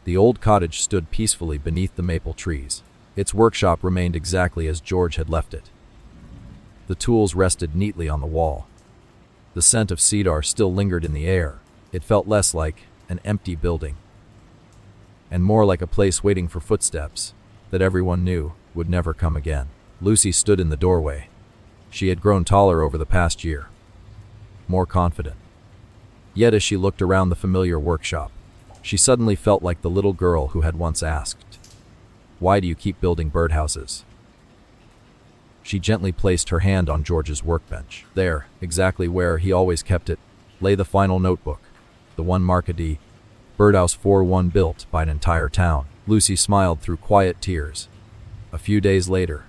The old cottage stood peacefully beneath the maple trees. Its workshop remained exactly as George had left it. The tools rested neatly on the wall. The scent of cedar still lingered in the air. It felt less like an empty building, and more like a place waiting for footsteps that everyone knew would never come again. Lucy stood in the doorway. She had grown taller over the past year, more confident. Yet as she looked around the familiar workshop, she suddenly felt like the little girl who had once asked, "Why do you keep building birdhouses?" She gently placed her hand on George's workbench. There, exactly where he always kept it, lay the final notebook, the one marked Birdhouse 4-1 built by an entire town. Lucy smiled through quiet tears. A few days later,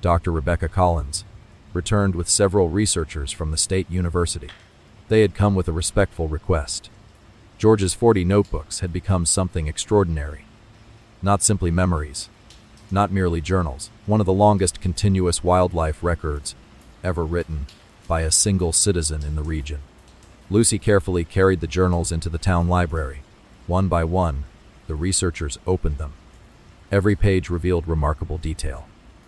Dr. Rebecca Collins returned with several researchers from the state university. They had come with a respectful request. George's 40 notebooks had become something extraordinary. Not simply memories, not merely journals, one of the longest continuous wildlife records ever written by a single citizen in the region. Lucy carefully carried the journals into the town library. One by one, the researchers opened them. Every page revealed remarkable detail: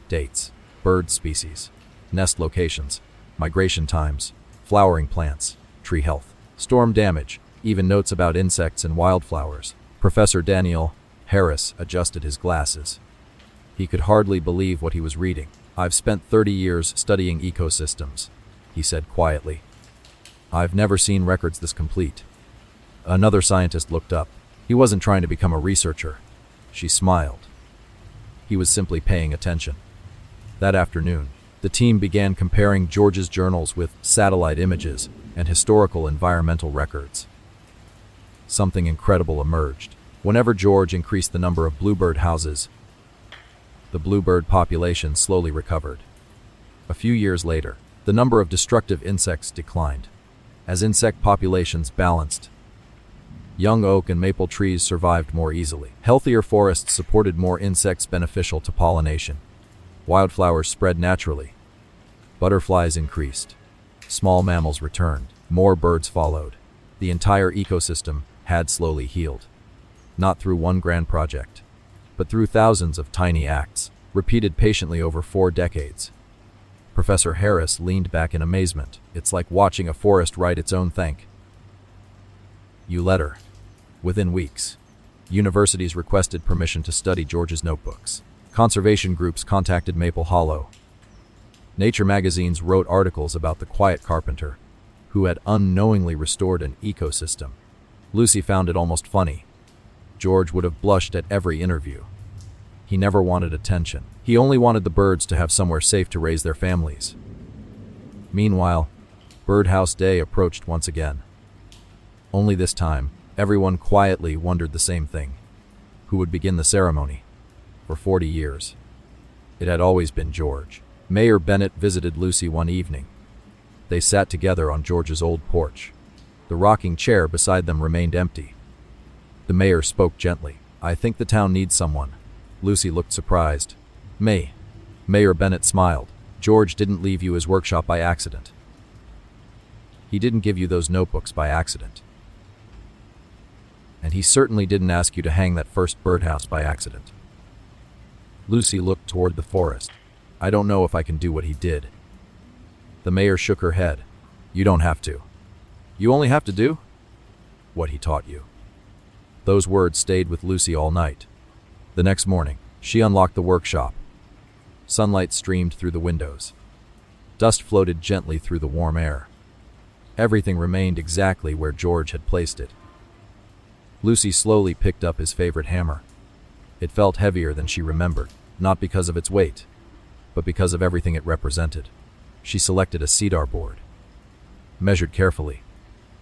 dates, bird species, nest locations, migration times, flowering plants, tree health, storm damage, even notes about insects and wildflowers. Professor Daniel Harris adjusted his glasses. He could hardly believe what he was reading. "I've spent 30 years studying ecosystems," he said quietly. "I've never seen records this complete." Another scientist looked up. He wasn't trying to become a researcher. She smiled. He was simply paying attention. That afternoon, the team began comparing George's journals with satellite images and historical environmental records. something incredible emerged. Whenever George increased the number of bluebird houses, the bluebird population slowly recovered. A few years later, the number of destructive insects declined. As insect populations balanced, young oak and maple trees survived more easily. Healthier forests supported more insects beneficial to pollination. Wildflowers spread naturally. Butterflies increased. Small mammals returned. More birds followed. The entire ecosystem had slowly healed. Not through one grand project, but through thousands of tiny acts, repeated patiently over 4 decades. Professor Harris leaned back in amazement. It's like watching a forest write its own thank you letter. Within weeks, universities requested permission to study George's notebooks. Conservation groups contacted Maple Hollow. Nature magazines wrote articles about the quiet carpenter who had unknowingly restored an ecosystem. Lucy found it almost funny. George would have blushed at every interview. He never wanted attention. He only wanted the birds to have somewhere safe to raise their families. Meanwhile, Birdhouse Day approached once again. Only this time, everyone quietly wondered the same thing. Who would begin the ceremony? For 40 years, it had always been George. Mayor Bennett visited Lucy one evening. They sat together on George's old porch. The rocking chair beside them remained empty. The mayor spoke gently. "I think the town needs someone." Lucy looked surprised. Mayor Bennett smiled. "George didn't leave you his workshop by accident. He didn't give you those notebooks by accident. And he certainly didn't ask you to hang that first birdhouse by accident." Lucy looked toward the forest. "I don't know if I can do what he did." The mayor shook her head. "You don't have to. You only have to do what he taught you." Those words stayed with Lucy all night. The next morning, she unlocked the workshop. Sunlight streamed through the windows. Dust floated gently through the warm air. Everything remained exactly where George had placed it. Lucy slowly picked up his favorite hammer. It felt heavier than she remembered, not because of its weight, but because of everything it represented. She selected a cedar board, measured carefully,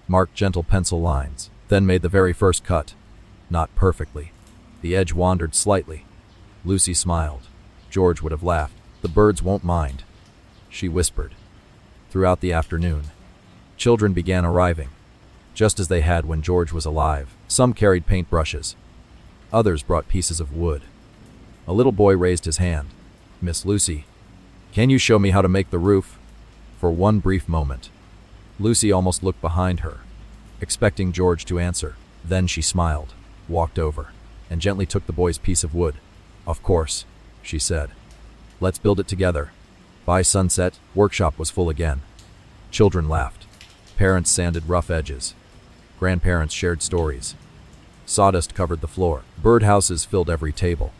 marked gentle pencil lines, then made the very first cut. Not perfectly. The edge wandered slightly. Lucy smiled. George would have laughed. "The birds won't mind," she whispered. Throughout the afternoon, children began arriving, just as they had when George was alive. Some carried paintbrushes. Others brought pieces of wood. A little boy raised his hand. "Miss Lucy, can you show me how to make the roof?" For one brief moment, Lucy almost looked behind her, expecting George to answer. Then she smiled, walked over, and gently took the boy's piece of wood. "Of course," she said. "Let's build it together." By sunset, workshop was full again. Children laughed. Parents sanded rough edges. Grandparents shared stories. Sawdust covered the floor. Birdhouses filled every table.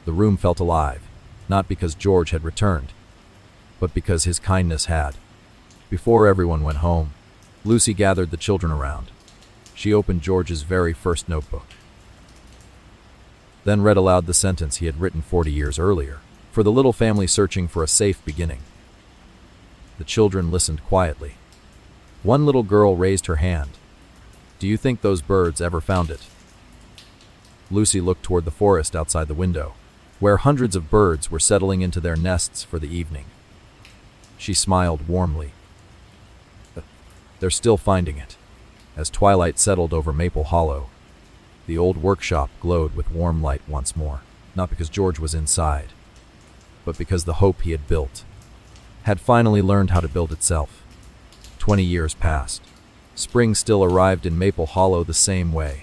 The room felt alive, not because George had returned, but because his kindness had. Before everyone went home, Lucy gathered the children around. She opened George's very first notebook, then read aloud the sentence he had written 40 years earlier, for the little family searching for a safe beginning. The children listened quietly. One little girl raised her hand. "Do you think those birds ever found it?" Lucy looked toward the forest outside the window, where hundreds of birds were settling into their nests for the evening. She smiled warmly. "They're still finding it." As twilight settled over Maple Hollow, the old workshop glowed with warm light once more, not because George was inside, but because the hope he had built had finally learned how to build itself. 20 years passed. Spring still arrived in Maple Hollow the same way.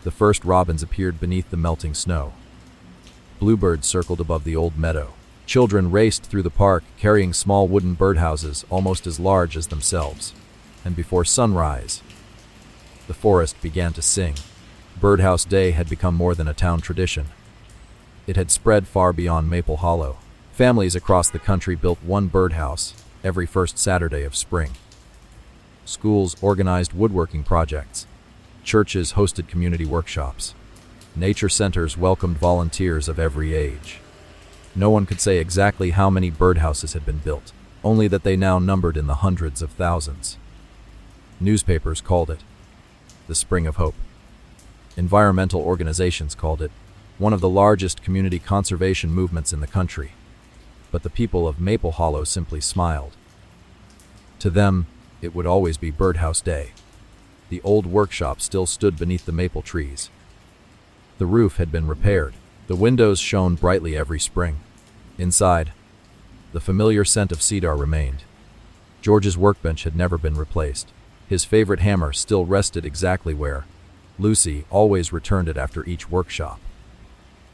The first robins appeared beneath the melting snow. Bluebirds circled above the old meadow. Children raced through the park, carrying small wooden birdhouses almost as large as themselves. And before sunrise, the forest began to sing. Birdhouse Day had become more than a town tradition. It had spread far beyond Maple Hollow. Families across the country built one birdhouse every first Saturday of spring. Schools organized woodworking projects. Churches hosted community workshops. Nature centers welcomed volunteers of every age. No one could say exactly how many birdhouses had been built, only that they now numbered in the hundreds of thousands. Newspapers called it the Spring of Hope. Environmental organizations called it one of the largest community conservation movements in the country. But the people of Maple Hollow simply smiled. To them, it would always be Birdhouse Day. The old workshop still stood beneath the maple trees. The roof had been repaired. The windows shone brightly every spring. Inside, the familiar scent of cedar remained. George's workbench had never been replaced. His favorite hammer still rested exactly where Lucy always returned it after each workshop.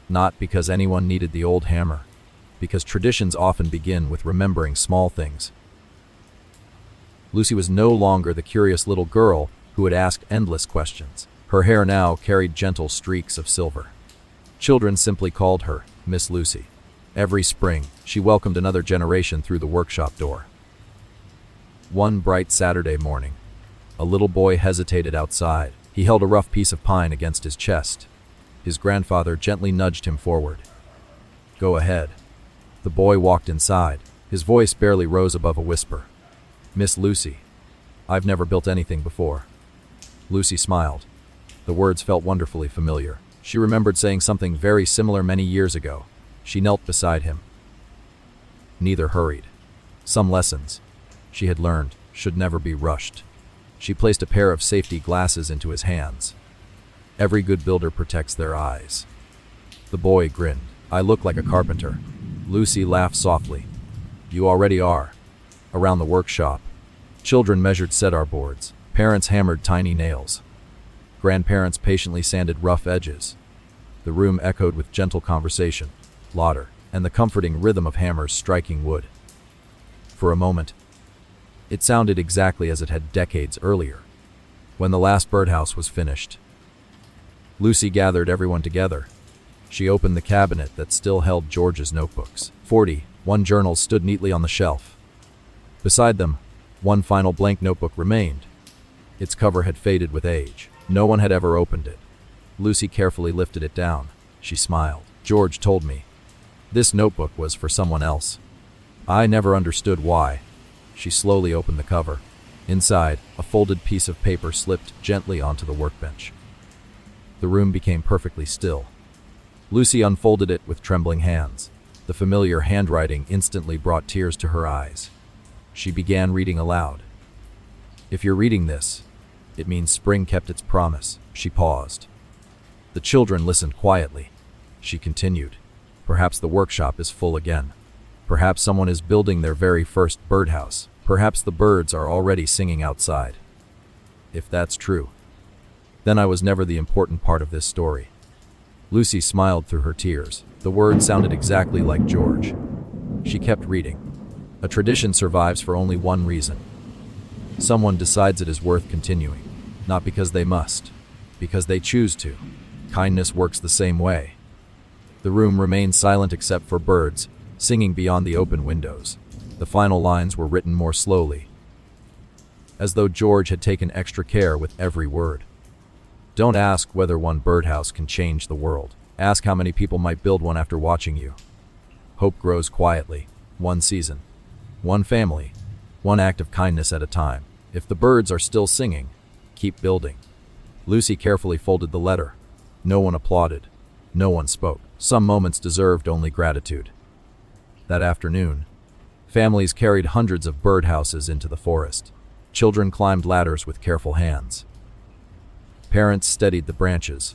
Not because anyone needed the old hammer, because traditions often begin with remembering small things. Lucy was no longer the curious little girl who had asked endless questions. Her hair now carried gentle streaks of silver. Children simply called her Miss Lucy. Every spring, she welcomed another generation through the workshop door. One bright Saturday morning, a little boy hesitated outside. He held a rough piece of pine against his chest. His grandfather gently nudged him forward. "Go ahead." The boy walked inside. His voice barely rose above a whisper. "Miss Lucy, I've never built anything before." Lucy smiled. The words felt wonderfully familiar. She remembered saying something very similar many years ago. She knelt beside him. Neither hurried. Some lessons she had learned should never be rushed. She placed a pair of safety glasses into his hands. Every good builder protects their eyes. The boy grinned. "I look like a carpenter." Lucy laughed softly. "You already are." Around the workshop, children measured cedar boards. Parents hammered tiny nails. Grandparents patiently sanded rough edges. The room echoed with gentle conversation, laughter, and the comforting rhythm of hammers striking wood. For a moment, it sounded exactly as it had decades earlier, when the last birdhouse was finished. Lucy gathered everyone together. She opened the cabinet that still held George's notebooks. 41 journals stood neatly on the shelf. Beside them, one final blank notebook remained. Its cover had faded with age. No one had ever opened it. Lucy carefully lifted it down. She smiled. "George told me this notebook was for someone else. I never understood why." She slowly opened the cover. Inside, a folded piece of paper slipped gently onto the workbench. The room became perfectly still. Lucy unfolded it with trembling hands. The familiar handwriting instantly brought tears to her eyes. She began reading aloud. "If you're reading this, it means spring kept its promise." She paused. The children listened quietly. She continued. "Perhaps the workshop is full again. Perhaps someone is building their very first birdhouse. Perhaps the birds are already singing outside. If that's true, then I was never the important part of this story." Lucy smiled through her tears. The words sounded exactly like George. She kept reading. "A tradition survives for only one reason. Someone decides it is worth continuing, not because they must, because they choose to. Kindness works the same way." The room remained silent except for birds singing beyond the open windows. The final lines were written more slowly, as though George had taken extra care with every word. "Don't ask whether one birdhouse can change the world. Ask how many people might build one after watching you. Hope grows quietly, one season, one family, one act of kindness at a time. If the birds are still singing, keep building." Lucy carefully folded the letter. No one applauded. No one spoke. Some moments deserved only gratitude. That afternoon, families carried hundreds of birdhouses into the forest. Children climbed ladders with careful hands. Parents steadied the branches.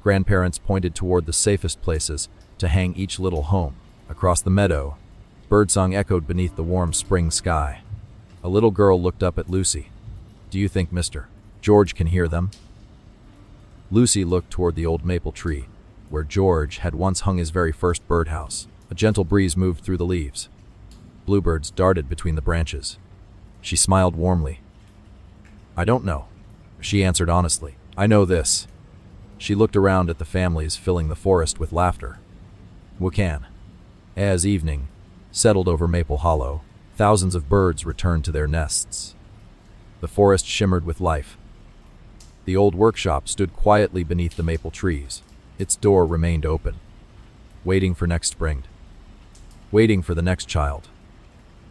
Grandparents pointed toward the safest places to hang each little home. Across the meadow, birdsong echoed beneath the warm spring sky. A little girl looked up at Lucy. "Do you think Mr. George can hear them?" Lucy looked toward the old maple tree, where George had once hung his very first birdhouse. A gentle breeze moved through the leaves. Bluebirds darted between the branches. She smiled warmly. "I don't know," she answered honestly. "I know this." She looked around at the families filling the forest with laughter. "We can." As evening settled over Maple Hollow, thousands of birds returned to their nests. The forest shimmered with life. The old workshop stood quietly beneath the maple trees. Its door remained open, waiting for next spring, waiting for the next child,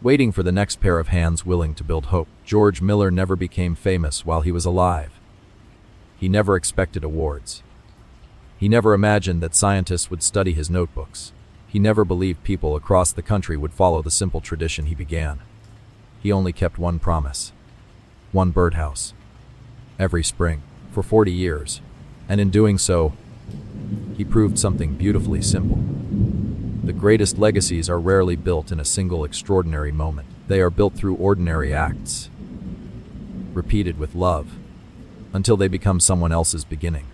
waiting for the next pair of hands willing to build hope. George Miller never became famous while he was alive. He never expected awards. He never imagined that scientists would study his notebooks. He never believed people across the country would follow the simple tradition he began. He only kept one promise. One birdhouse. Every spring, for 40 years. And in doing so, he proved something beautifully simple. The greatest legacies are rarely built in a single extraordinary moment. They are built through ordinary acts, repeated with love, until they become someone else's beginning.